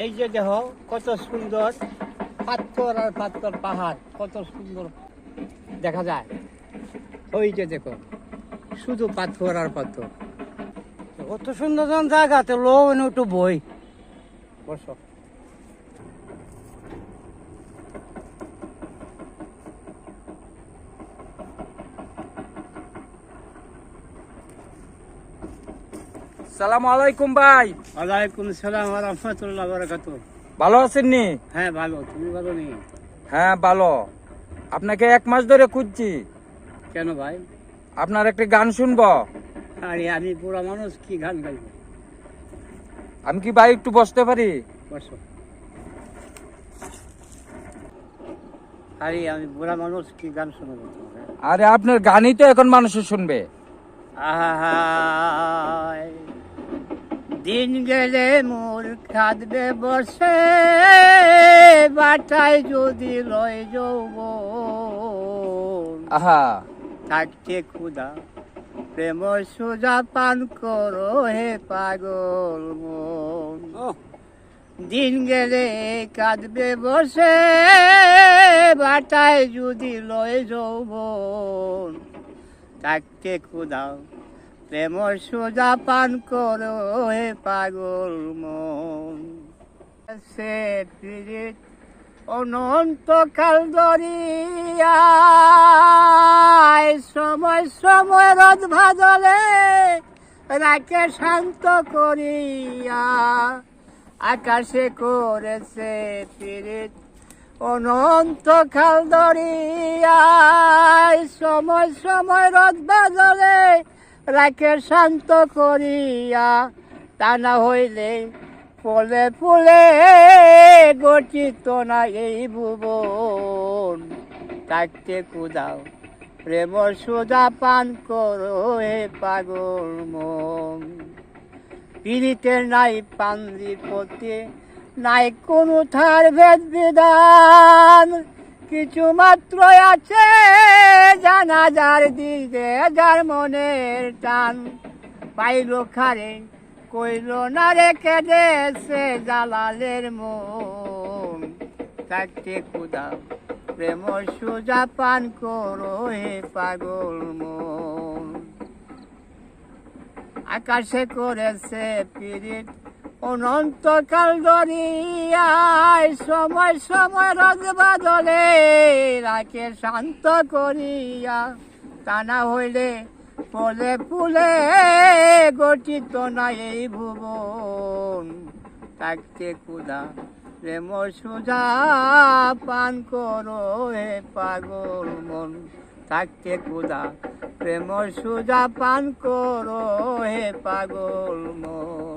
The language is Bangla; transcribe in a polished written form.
এই যে দেখো কত সুন্দর পাথর আর পাথর পাহাড়, কত সুন্দর দেখা যায়। ওই যে দেখো শুধু পাথর আর পাথর, কত সুন্দর জায়গাতে লোক একটু বই বসো। সালাম আলাইকুম ভাই। ওয়ালাইকুম সালাম ওয়া রাহমাতুল্লাহি ওয়া বারাকাতুহু। ভালো আছেন নি? হ্যাঁ ভালো, তুমি ভালো নেই? হ্যাঁ ভালো। আপনাকে 1 মাস ধরে খুঁজছি, কেন ভাই? আপনার একটা গান শুনবো। আরে আমি বুড়া মানুষ, কি গান গাইবো? আমি কি ভাই একটু বসতে পারি? বসো। আরে আমি বুড়া মানুষ, কি গান শোনাবো তোমাকে? আরে আপনার গানই তো এখন মানুষ শুনবে। আহাই, দিন গেলে মোর খাদবে বসে, বাটায় যদি লয় যৌব, আহা থাকতে ক্ষুধা প্রেম সোজা পান করো হে পাগল মন। দিন গেলে কাঁদবে বসে, বাটায় যদি লয় যৌবন, থাকতে ক্ষুধা প্রেম সোজা পান করো হে পাগল মন। সে পীড়িত অনন্তকাল দরিয়ায়, সময় সময় রোদ ভাদলে রাকে শান্ত করিয়া, আকাশে করেছে পীড়িত অনন্তকাল দরিয়ায়, সময় সময় রোদ ভাদলে রাকে শান্ত করিয়া, তা না হইলে ফলে ফুলে গঠিত না এই ভুবন, থাকতে কুদাও প্রেম সোজা পান করো হে পাগল মন। পীড়িতের নাই পান্দিপতি, নাই কোনো থার ভেদ বিধান, কিছু মাত্র আছে জানা যার দিকে যার মনের টান, পাইল খারে কইল না রেখে দেশে জালালের মন, থাকতে কুদা প্রেম সোজা পান করো হে পাগল মন। আকাশে করেছে পীড়িত অনন্তকাল দরিয়ায়, সময় সময় রোদ বাদলে রাকে শান্ত করিয়া, তা না হইলে ফলে ফুলে গঠিত না এই ভুবন, থাকতে ক্ষুধা প্রেম সোজা পান করো হে পাগল মন, থাকতে ক্ষুধা প্রেম সোজা পান করো হে পাগল মন।